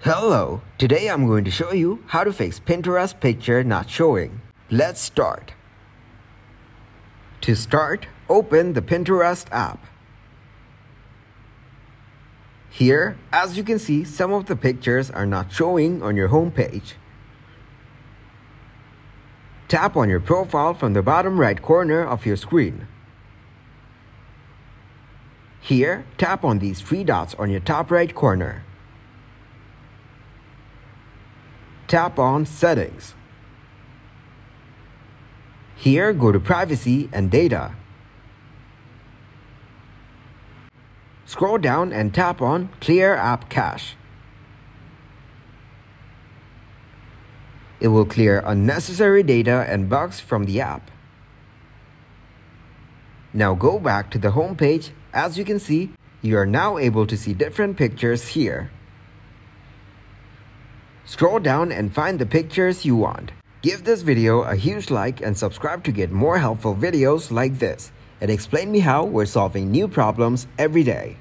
Hello, today I'm going to show you how to fix Pinterest picture not showing. Let's start. To start, open the Pinterest app. Here, as you can see, some of the pictures are not showing on your home page. Tap on your profile from the bottom right corner of your screen. Here, tap on these three dots on your top right corner. Tap on Settings. Here, go to Privacy and Data. Scroll down and tap on Clear App Cache. It will clear unnecessary data and bugs from the app. Now go back to the home page. As you can see, you are now able to see different pictures here. Scroll down and find the pictures you want. Give this video a huge like and subscribe to get more helpful videos like this. And explain me how we're solving new problems every day.